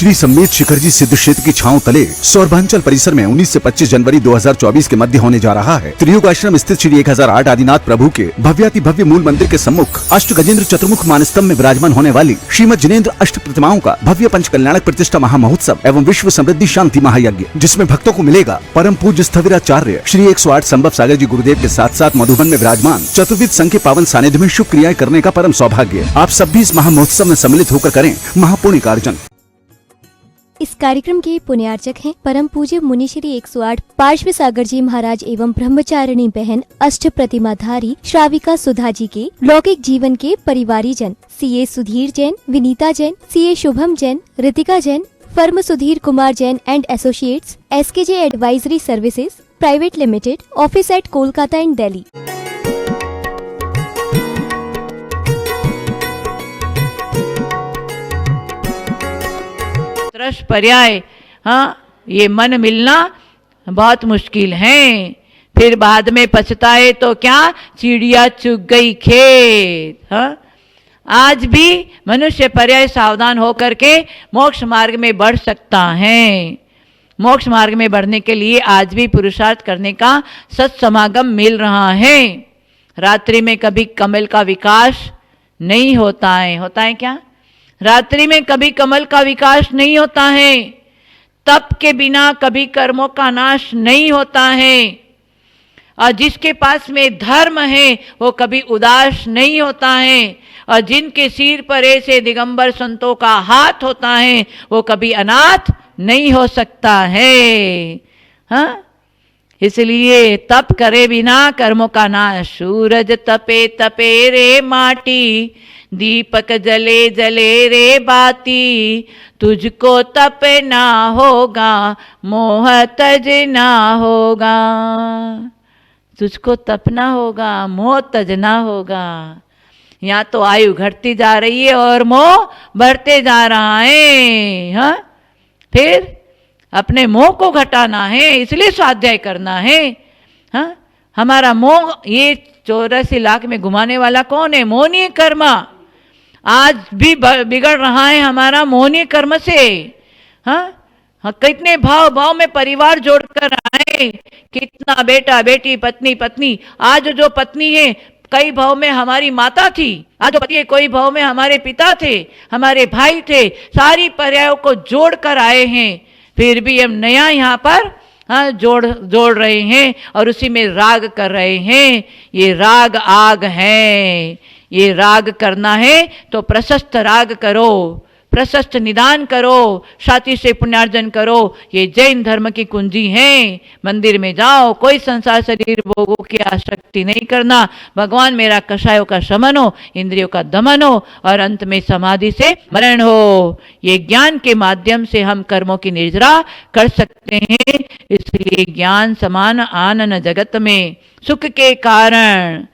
श्री सम्मेत शिखरजी सिद्ध क्षेत्र की छांव तले सौरभांचल परिसर में 19 से 25 जनवरी 2024 के मध्य होने जा रहा है। त्रियुग आश्रम स्थित श्री 1008 आदिनाथ प्रभु के भव्याति भव्य मूल मंदिर के सम्मुख अष्ट गजेंद्र चतुर्मुख मानस्तंभ में विराजमान होने वाली श्रीमद जिनेन्द्र अष्ट प्रतिमाओं का भव्य पंच कल्याणक प्रतिष्ठा महामहोत्सव एवं विश्व समृद्धि शांति महायज्ञ, जिसमें भक्तों को मिलेगा परम पूज्य स्थविराचार्य श्री 108 संभव सागर जी गुरुदेव के साथ साथ मधुबन में विराजमान चतुर्विद संघ के पावन सानिध्य में शुभ क्रियाएं करने का परम सौभाग्य। आप सब भी इस महामहोत्सव में सम्मिलित होकर करें महापुण्य कार्जन। इस कार्यक्रम के पुण्यार्चक हैं परम पूज्य मुनि श्री 108 पार्श्व सागर जी महाराज एवं ब्रह्मचारिणी बहन अष्ट प्रतिमाधारी श्राविका सुधा जी के लौकिक जीवन के परिवारी जन CA Sudhir Jain, Vinita Jain, CA Shubham Jain, Ritika Jain, firm Sudhir Kumar Jain and associates, SKJ advisory services private limited, office at Kolkata and Delhi. पर्याय, हाँ, ये मन मिलना बहुत मुश्किल है। फिर बाद में पछताए तो क्या, चिड़िया चुग गई खेत। हाँ, आज भी मनुष्य पर्याय सावधान होकर के मोक्ष मार्ग में बढ़ सकता है। मोक्ष मार्ग में बढ़ने के लिए आज भी पुरुषार्थ करने का सत्समागम मिल रहा है। रात्रि में कभी कमल का विकास नहीं होता है। होता है क्या? रात्रि में कभी कमल का विकास नहीं होता है। तप के बिना कभी कर्मों का नाश नहीं होता है। और जिसके पास में धर्म है वो कभी उदास नहीं होता है। और जिनके सिर पर ऐसे दिगंबर संतों का हाथ होता है वो कभी अनाथ नहीं हो सकता है। हाँ, इसलिए तप करे बिना कर्मों का नाश। सूरज तपे तपे रे माटी, दीपक जले जले रे बाती, तुझको तपना होगा मोह तजना होगा। तुझको तपना होगा, मोह तजना होगा। यहाँ तो आयु घटती जा रही है और मोह बढ़ते जा रहा है। हाँ, फिर अपने मोह को घटाना है, इसलिए स्वाध्याय करना है। हाँ, हमारा मोह ये 84 लाख में घुमाने वाला कौन है? मोहनीय कर्म। आज भी बिगड़ रहा है हमारा मोहनीय कर्म से। हाँ, कितने भाव भाव में परिवार जोड़कर आए, कितना बेटा बेटी पत्नी पत्नी। आज जो पत्नी है कई भाव में हमारी माता थी, आज जो पति है कोई भाव में हमारे पिता थे, हमारे भाई थे। सारी पर्यायों को जोड़ कर आए हैं, फिर भी हम नया यहाँ पर हाँ जोड़ रहे हैं और उसी में राग कर रहे हैं। ये राग आग है। ये राग करना है तो प्रशस्त राग करो, प्रशस्त निदान करो, साथी से पुण्यार्जन करो। ये जैन धर्म की कुंजी है। मंदिर में जाओ, कोई संसार शरीर भोगों की आसक्ति नहीं करना। भगवान मेरा कषायों का शमन हो, इंद्रियों का दमन हो और अंत में समाधि से मरण हो। ये ज्ञान के माध्यम से हम कर्मों की निर्जरा कर सकते हैं। इसलिए ज्ञान समान आनन जगत में सुख के कारण,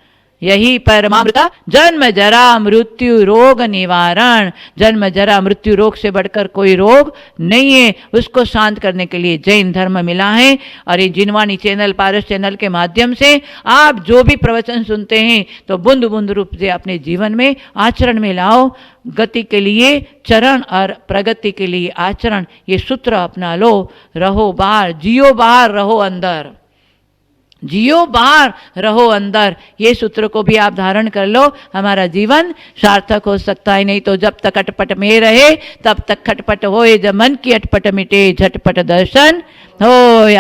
यही परमामृत जन्म जरा मृत्यु रोग निवारण। जन्म जरा मृत्यु रोग से बढ़कर कोई रोग नहीं है। उसको शांत करने के लिए जैन धर्म मिला है। और ये जिनवाणी चैनल, पारस चैनल के माध्यम से आप जो भी प्रवचन सुनते हैं तो बूंद बूंद रूप से अपने जीवन में आचरण में लाओ। गति के लिए चरण और प्रगति के लिए आचरण, ये सूत्र अपना लो। रहो बाहर, जियो बाहर, रहो अंदर। जियो बाहर, रहो अंदर। ये सूत्र को भी आप धारण कर लो, हमारा जीवन सार्थक हो सकता है। नहीं तो जब तक अटपट में रहे तब तक खटपट होए, जब मन की अटपट मिटे झटपट दर्शन हो।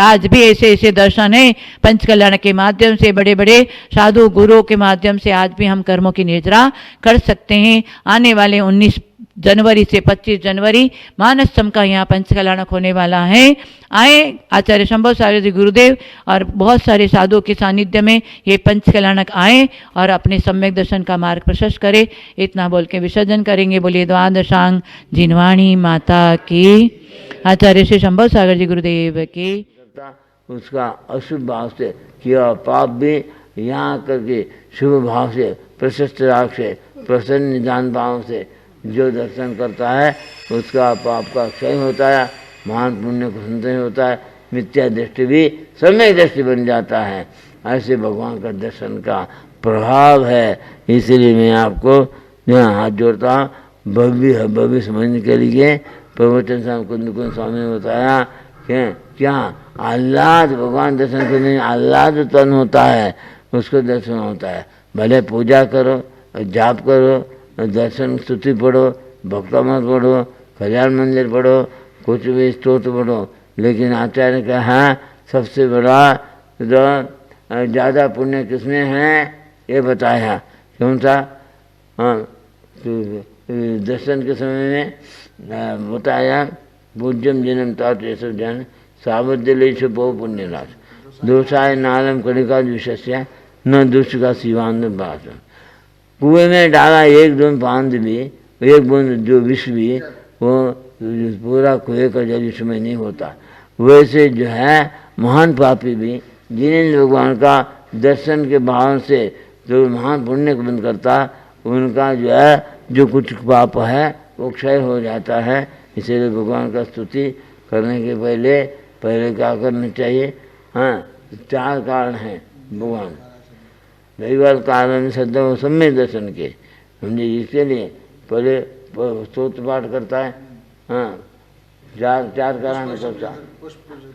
आज भी ऐसे ऐसे दर्शन है पंच कल्याण के माध्यम से, बड़े बड़े साधु गुरुओं के माध्यम से आज भी हम कर्मों की निर्जरा कर सकते हैं। आने वाले 19 जनवरी से 25 जनवरी मानस्तंभ का यहाँ पंच कल्याणक होने वाला है। आए आचार्य शंभव सागर जी गुरुदेव और बहुत सारे साधुओं के सानिध्य में ये पंच कल्याणक आए और अपने सम्यक दर्शन का मार्ग प्रशस्त करे। इतना बोल के विसर्जन करेंगे। बोलिए द्वादशांग जिनवाणी माता की, आचार्य श्री शंभव सागर जी गुरुदेव की। उसका अशुभ भाव से किया पाप भी यहाँ करके शुभ भाव से, प्रशस्त राग से, प्रसन्न निदान भाव से जो दर्शन करता है उसका पाप का क्षय होता है, महान पुण्य को संचय होता है, मिथ्या दृष्टि भी सम्यक दृष्टि बन जाता है। ऐसे भगवान का दर्शन का प्रभाव है। इसलिए मैं आपको यहाँ हाथ जोड़ता हूँ। भव्य समझने के लिए प्रवचन स्वामी कुंद स्वामी ने बताया कि क्या आह्लाद, भगवान दर्शन करने आह्लाद उत्पन्न होता है, उसको दर्शन होता है। भले पूजा करो, जाप करो, दर्शन स्तुति पढ़ो, भक्तमत पढ़ो, कल्याण मंदिर पढ़ो, कुछ भी स्तोत्र पढ़ो, लेकिन आचार्य ने कहा सबसे बड़ा ज़्यादा पुण्य किसमें है ये बताया। कौन सा? हाँ, दर्शन के समय में बताया पूज्यम जन्म तात ये सब जन सावध्यलेश बहु पुण्यराश दोषाय नालम कणिका विशस्य न दुष्ट का शिवान बास। कुएं में डाला एक बूंद पानी भी, एक बूंद जो विष भी, वो पूरा कुएं का जल उसमें नहीं होता। वैसे जो है महान पापी भी जिन भगवान का दर्शन के भाव से जो महान पुण्य को बंद करता, उनका जो है जो कुछ पाप है वो क्षय हो जाता है। इसीलिए भगवान का स्तुति करने के पहले क्या करना चाहिए? हाँ, 4 कारण हैं भगवान दैवाल कारण श्रद्धा व सम्यक दर्शन के। समझे? इसके लिए पहले स्तोत्र पाठ करता है। हाँ, 4 कारण करता।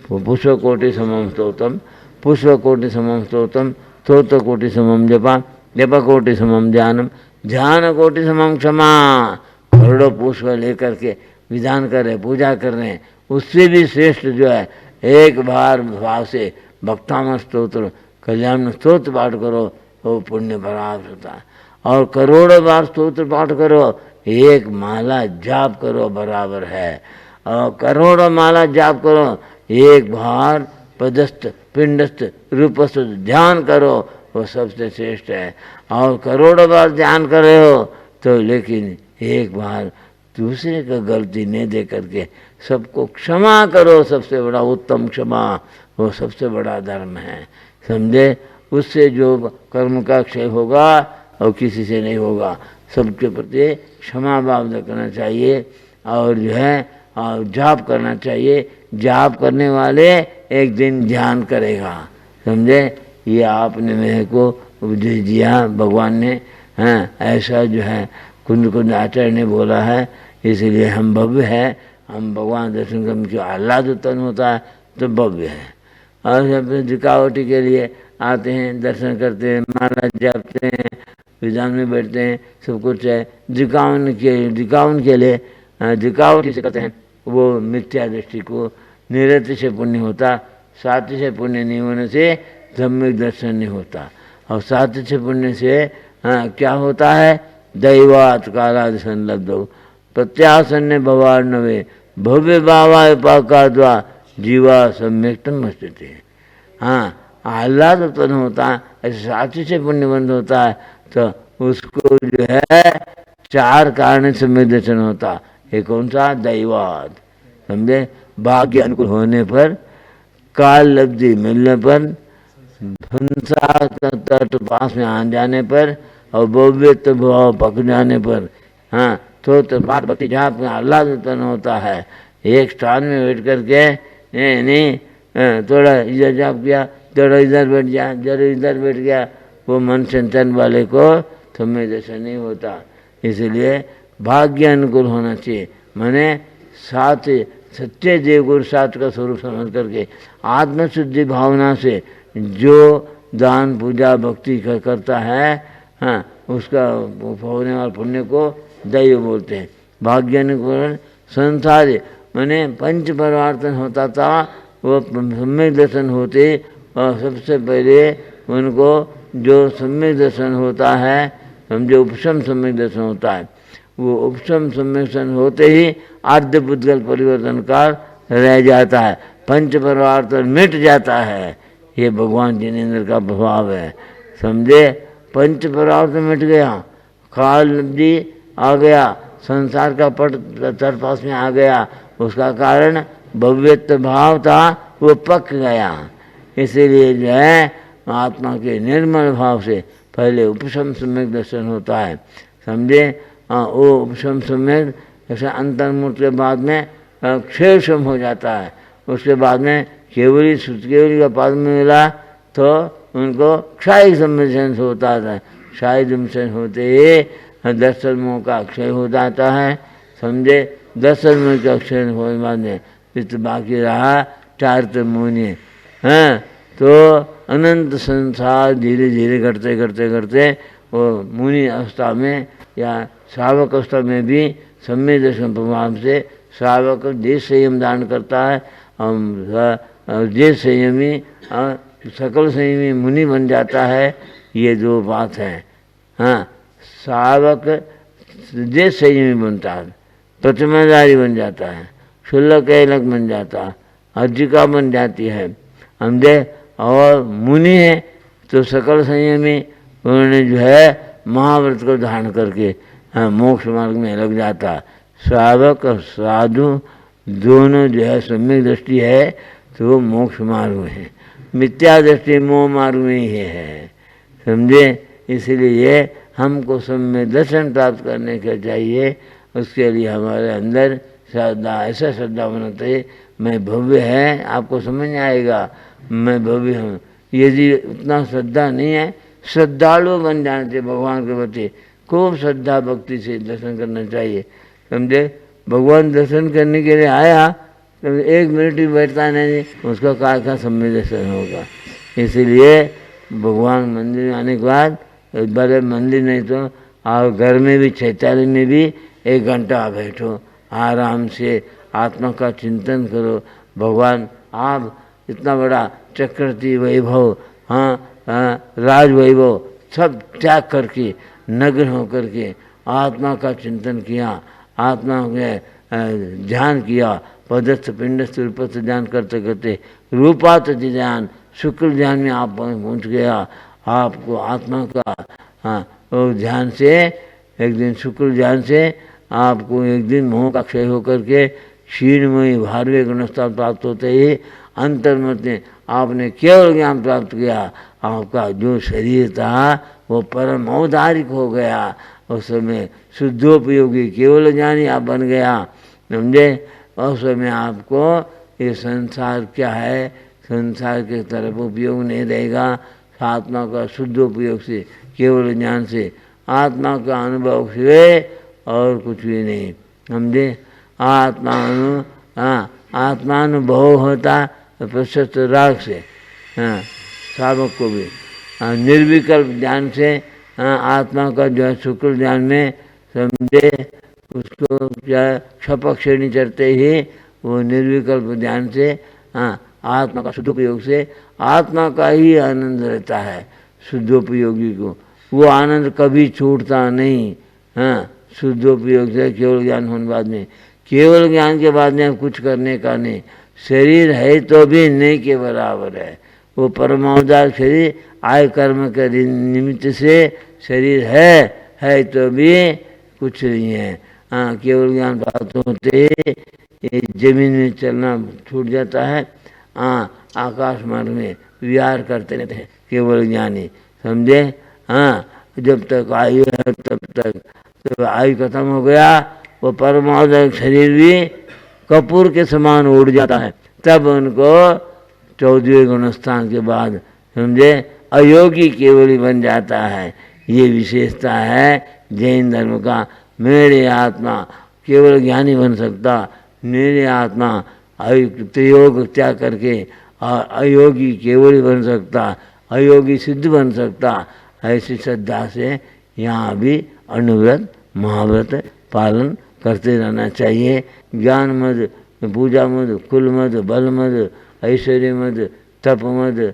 पुष्प कोटि समम स्तोत्रम, पुष्प कोटि समम स्तोत्रम, स्तोत्र कोटि समम जपा, जप कोटि समम ध्यानम, ध्यान कोटि समम क्षमा। करोड़ों पुष्प लेकर के विधान कर रहे, पूजा कर रहे हैं, उससे भी श्रेष्ठ जो है एक बार भाव से भक्तामृत स्तोत्र कल्याण स्तोत्र पाठ करो, वो पुण्य बराबर होता है। और करोड़ों बार स्तोत्र पाठ करो, एक माला जाप करो बराबर है। और करोड़ों माला जाप करो, एक बार पदस्थ पिंडस्थ रूपस्थ ध्यान करो, वो सबसे श्रेष्ठ है। और करोड़ों बार ध्यान कर रहे हो तो लेकिन एक बार दूसरे का गलती नहीं दे करके सबको क्षमा करो, सबसे बड़ा उत्तम क्षमा, वो सबसे बड़ा धर्म है। समझे? उससे जो कर्म का क्षय होगा और किसी से नहीं होगा। सबके प्रति क्षमा भाव रखना चाहिए और जो है जाप करना चाहिए। जाप करने वाले एक दिन ध्यान करेगा। समझे? ये आपने मेरे को उपदेश दिया भगवान ने। हाँ, ऐसा जो है कुंद आचार्य ने बोला है, इसलिए हम भव्य है। हम भगवान दर्शन करने के आह्लाद उत्पन्न होता है तो भव्य है। और जब दिखावटी के लिए आते हैं, दर्शन करते हैं, माला जपते हैं, विधान में बैठते हैं, सब कुछ है दिखावन के लिए दिखावटी से करते हैं, वो मिथ्या दृष्टि को निरति से पुण्य होता। साथी से पुण्य नहीं होने से सम्यक दर्शन नहीं होता। और साथी से पुण्य से क्या होता है? दैवात कालादि संलब्धो प्रत्यासन्ने भवार्णवे भव्य भावाय पाकाद्वा जीवा सम्यक्तम स्थिति। हाँ, आह्लाद उत्पन्न होता है, ऐसे साथी से पुण्य बंद होता है तो उसको जो है 4 कारण सम्यक दर्शन होता। एक कौन सा? दैवात। समझे? भाग्य अनुकूल होने पर, काल लब्धि मिलने पर, हंसा तट पास में आ जाने पर और भव्यत्व भाव पक जाने पर, हाँ, तो पाठ भक्ति जहाँ पर आह्लाद उत्पन्न होता है। एक स्थान में बैठ करके नहीं थोड़ा इधर जाप किया, थोड़ा इधर बैठ गया, जरा इधर बैठ गया, वो मन चिंतन वाले को तुम्हें जैसा नहीं होता। इसलिए भाग्य अनुकूल होना चाहिए। मैंने साथ सच्चे देव गुरु साथ का स्वरूप समझ करके आत्मशुद्धि भावना से जो दान पूजा भक्ति करता है, हाँ, उसका होने वाले पुण्य को दैव बोलते हैं। भाग्य अनुकूल संसार मैंने पंच परिवर्तन होता था, वो सम्यक दर्शन होते। और सबसे पहले उनको जो सम्यक दर्शन होता है, समझो उपशम सम्यक दर्शन होता है, वो उपशम सम्यक दर्शन होते ही आद्य बुद्धगल परिवर्तन काल रह जाता है, पंच परिवर्तन मिट जाता है। ये भगवान जिनेन्द्र का प्रभाव है। समझे? पंच परिवर्तन मिट गया, काल भी आ गया, संसार का पट तट पास में आ गया। उसका कारण भव्यत्व भाव था, वो पक गया। इसीलिए जो है आत्मा के निर्मल भाव से पहले उपशम सम्यक दर्शन होता है। समझे? वो उपशम सम्यक ऐसा अंतर्मूर्त के बाद में क्षेम हो जाता है। उसके बाद में केवली का पाद में मिला तो उनको क्षायिक सम्मिलन होता है। क्षायिक सम्मिलन होते ही दर्शन मोह का क्षय हो जाता है। समझे? दर्शन में के अक्षर होने बाद में फिर तो बाकी रहा चारित्र मुनि। हैं तो अनंत संसार धीरे धीरे करते करते करते वो मुनि अवस्था में या श्रावक अवस्था में भी सम्यक दर्शन प्रभाव से श्रावक देश संयम धारण करता है और देश संयमी सकल संयमी मुनि बन जाता है। ये दो बात है। हाँ, श्रावक देश संयमी बनता है, प्रतिमाधारी बन जाता है, शुल्लक ऐलक बन जाता है, अर्जिका बन जाती है समझे। और मुनि है तो सकल संयमी उन्होंने जो है महाव्रत को धारण करके मोक्ष मार्ग में लग जाता। श्रावक और साधु दोनों जो है सम्यक दृष्टि है तो वो मोक्ष मार्ग में है, मिथ्या दृष्टि मोह मार्ग में ही है समझे। इसलिए हमको सम्यक दर्शन प्राप्त करने का चाहिए। उसके लिए हमारे अंदर श्रद्धा, ऐसा श्रद्धा होना चाहिए मैं भव्य है, आपको समझ में आएगा मैं भव्य हूँ। यदि उतना श्रद्धा नहीं है, श्रद्धालु बन जाना चाहिए भगवान के प्रति, खूब श्रद्धा भक्ति से दर्शन करना चाहिए समझे। भगवान दर्शन करने के लिए आया तो 1 मिनट भी बैठता नहीं, उसका का सम्यक दर्शन होगा। इसीलिए भगवान मंदिर में आने के बाद बड़े मंदिर नहीं तो आप घर में भी चैत्यालय में भी 1 घंटा बैठो, आराम से आत्मा का चिंतन करो। भगवान आप इतना बड़ा चक्रवर्ती वैभव, राज वैभव सब त्याग करके नग्न होकर के आत्मा का चिंतन किया, आत्मा के ध्यान किया, पदस्थ पिंडस्थ रूपस्थ ध्यान करते करते रूपात ध्यान शुक्ल ध्यान में आप पहुँच गया। आपको आत्मा का वो ध्यान से एक दिन शुक्ल ध्यान से आपको एक दिन मोह का क्षय होकर के क्षीणमयी भारवे गुणस्था प्राप्त होते ही अंतर्मत में आपने केवल ज्ञान प्राप्त किया। आपका जो शरीर था वो परम औदारिक हो गया। उस समय शुद्धोपयोगी केवल ज्ञानी आप बन गया समझे। उस समय आपको ये संसार क्या है, संसार के तरफ उपयोग नहीं रहेगा। आत्मा का शुद्ध उपयोग से केवल ज्ञान से आत्मा का अनुभव से और कुछ भी नहीं समझे। आत्मानुभव होता प्रशस्त राग से श्रावक को भी निर्विकल्प ज्ञान से आत्मा का जो है शुक्ल ज्ञान में समझे। उसको क्या क्षपक श्रेणी चढ़ते ही वो निर्विकल्प ज्ञान से आत्मा का शुद्धोपयोग से आत्मा का ही आनंद रहता है। शुद्धोपयोगी को वो आनंद कभी छूटता नहीं। शुद्धोपयोग से केवल ज्ञान होने बाद में, केवल ज्ञान के बाद में कुछ करने का नहीं। शरीर है तो भी नहीं के बराबर है। वो परमावतार शरीर आय कर्म के निमित्त से शरीर है तो भी कुछ नहीं है। केवल ज्ञान प्राप्त होते जमीन में चलना छूट जाता है। आकाश मार्ग में विहार करते रहते हैं केवल ज्ञानी समझे। जब तक आयु है तब तक, तो आयु खत्म हो गया वो परमावतार शरीर भी कपूर के समान उड़ जाता है। तब उनको 14वें गुणस्थान के बाद समझे अयोगी केवली बन जाता है। ये विशेषता है जैन धर्म का। मेरे आत्मा केवल ज्ञानी बन सकता, मेरे आत्मा त्रियोग त्याग करके अयोगी केवली बन सकता, अयोगी सिद्ध बन सकता। ऐसी श्रद्धा से यहाँ भी अनुव्रत महाव्रत पालन करते रहना चाहिए। ज्ञान मद, पूजा मद, कुल मद, बल मद, ऐश्वर्य मद, तप मद,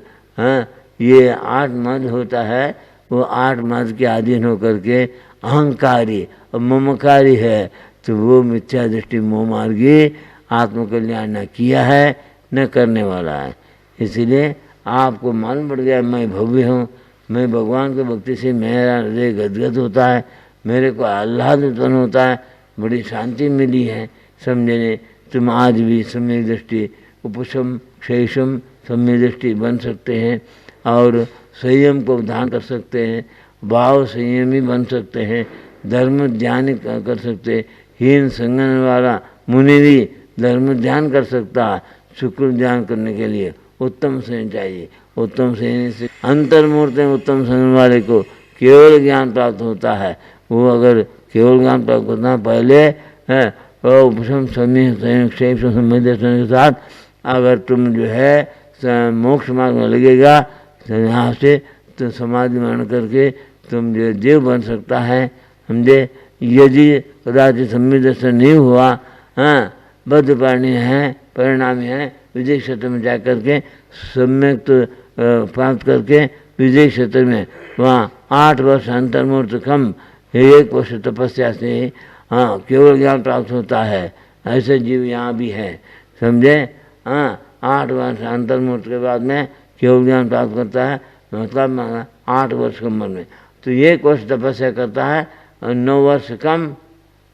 ये 8 मद होता है। वो 8 मद के अधीन होकर के अहंकारी और ममकारी है तो वो मिथ्या दृष्टि मोह मार्गी आत्मकल्याण न किया है न करने वाला है। इसलिए आपको मालूम पड़ गया मैं भव्य हूँ, मैं भगवान के भक्ति से मेरा हृदय गदगद होता है, मेरे को आह्लाद उत्पन्न होता है, बड़ी शांति मिली है समझने। तुम आज भी सम्यक दृष्टि उपशम क्षेषम सम्यक दृष्टि बन सकते हैं और संयम को धारण कर सकते हैं, भाव संयमी बन सकते हैं, धर्म ध्यान कर सकते हैं। हीन संगन वाला मुनि भी धर्म ध्यान कर सकता है। शुक्र ध्यान करने के लिए उत्तम संयम चाहिए। उत्तम संयम से अंतर्मूर्त उत्तम संयम वाले को केवल ज्ञान प्राप्त होता है। वो अगर केवल ज्ञान प्राप्त करना पहले उपशम संक्षेप संबंध दर्शन के साथ अगर तुम जो है मोक्ष मार्ग में लगेगा तो यहाँ से तो समाधि मरण करके तुम जो देव बन सकता है, समझे। यदि कदाचित सम्यक दर्शन नहीं हुआ, हाँ, बद्ध परिणामी है, विदेश क्षेत्र में जा करके सम्यक तो प्राप्त करके विदेश क्षेत्र में वहाँ 8 वर्ष अंतर्मुहूर्त कम 1 वर्ष तपस्या से हाँ केवल ज्ञान प्राप्त होता है। ऐसे जीव यहाँ भी है, समझे। हाँ, 8 वर्ष अंतर्मुहूर्त के बाद में केवल ज्ञान प्राप्त करता है, मतलब 8 वर्ष की उम्र में। तो 1 वर्ष तपस्या करता है और 9 वर्ष कम,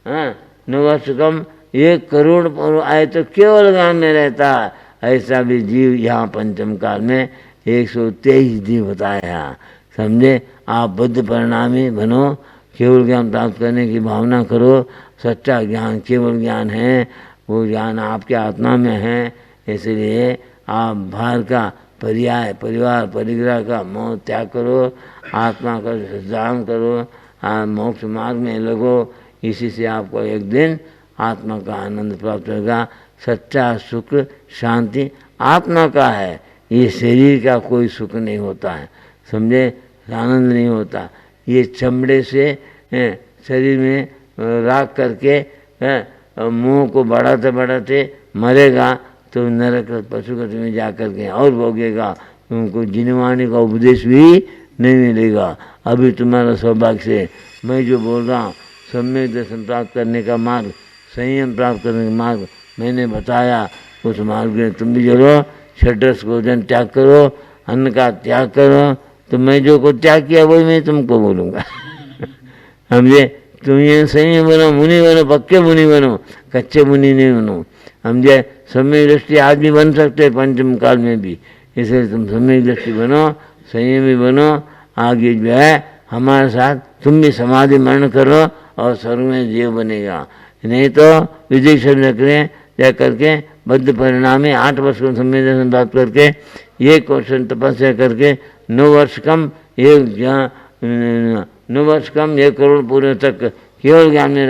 हाँ 9 वर्ष कम 1 करोड़ पूर्व आए तो केवल ज्ञान में रहता है। ऐसा भी जीव यहाँ पंचम काल में 123 जीव बताया, समझे। आप बुद्ध परिणामी बनो, केवल ज्ञान प्राप्त करने की भावना करो। सच्चा ज्ञान केवल ज्ञान है, वो ज्ञान आपके आत्मा में है। इसलिए आप बाहर का पर्याय परिवार परिग्रह का मोह त्याग करो, आत्मा का सिद्धांत करो, मोक्ष मार्ग में लगो। इसी से आपको एक दिन आत्मा का आनंद प्राप्त होगा। सच्चा सुख शांति आत्मा का है, ये शरीर का कोई सुख नहीं होता है, समझे। आनंद नहीं होता, ये चमड़े से शरीर में राख करके मुंह को बढ़ाते बढ़ाते मरेगा तो नरक पशुगति में जा कर के और भोगेगा। उनको जिनवाणी का उपदेश भी नहीं मिलेगा। अभी तुम्हारा सौभाग्य से मैं जो बोल रहा हूँ, सम्यक दर्शन प्राप्त करने का मार्ग, संयम प्राप्त करने का मार्ग मैंने बताया। उस मार्ग में तुम भी चलो, षड्रस भोजन त्याग करो, अन्न का त्याग करो। तो मैं जो को त्याग किया वही मैं तुमको बोलूँगा, समझे। तुम ये सही बनो, मुनि बनो, पक्के मुनि बनो, कच्चे मुनि नहीं बनो, समझे। सम्यक दृष्टि आज भी बन सकते पंचम काल में भी, इसलिए तुम सम्यक दृष्टि बनो, संयमी बनो। आगे जो है हमारे साथ तुम भी समाधि मरण करो और स्वर्ग में जीव बनेगा। नहीं तो विदेश नकरें जा करके बद्ध परिणामी 8 वर्ष को सम्यक दर्शन प्राप्त करके 1 वर्ष तपस्या करके 9 वर्ष कम 1 करोड़ पूरे तक केवल ज्ञान में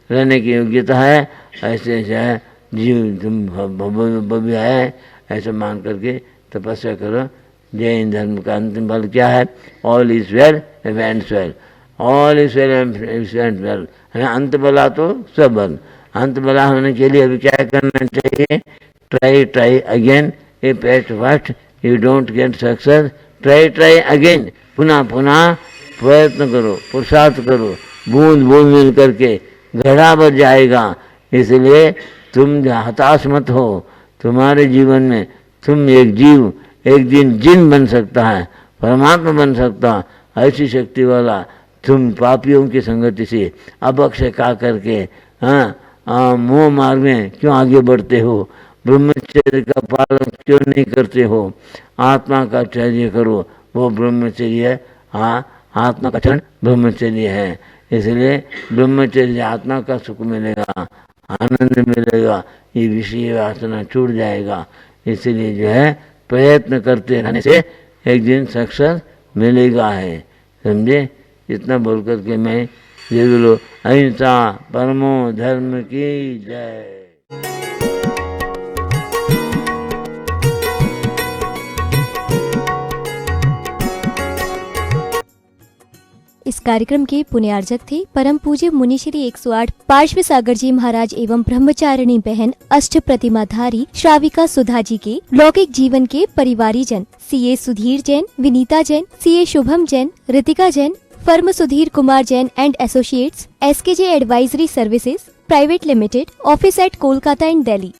रहने की योग्यता है। ऐसे है जीव तुम भव्य है, ऐसा मान करके तपस्या करो। जैन धर्म का अंतिम फल क्या है? All is well ends well, all is well ends well. अंत भला तो सब भल। अंत भला होने के लिए अभी क्या करना चाहिए? Try again. If at first you don't get success, try again. पुनः प्रयत्न करो, पुरुषार्थ करो, बूंद बूंद मिल करके घड़ा बच जाएगा। इसलिए तुम हताश मत हो। तुम्हारे जीवन में तुम एक जीव एक दिन जिन बन सकता है, परमात्मा बन सकता, ऐसी शक्ति वाला तुम पापियों की संगति से अभक्ष्य खा करके मोह मार्ग में क्यों आगे बढ़ते हो? ब्रह्मचर्य का पालन क्यों नहीं करते हो? आत्मा का चर्य करो, वो ब्रह्मचर्य है। आत्मा का चरण ब्रह्मचर्य है। इसलिए ब्रह्मचर्य आत्मा का सुख मिलेगा, आनंद मिलेगा, ये विषय वासना छूट जाएगा। इसलिए जो है प्रयत्न करते रहने से एक दिन सक्सेस मिलेगा है, समझे। इतना बोल करके मैं ये बोलो, अहिंसा परमो धर्म की जय। इस कार्यक्रम के पुण्यार्जक थे परम पूज्य मुनि श्री 108 पार्श्व सागर जी महाराज एवं ब्रह्मचारिणी बहन अष्ट प्रतिमाधारी श्राविका सुधा जी के लौकिक जीवन के परिवारी जन CA Sudhir Jain, Vinita Jain, CA Shubham Jain, Ritika Jain, firm Sudhir Kumar Jain and associates, SKJ advisory services private limited, office at Kolkata and Delhi.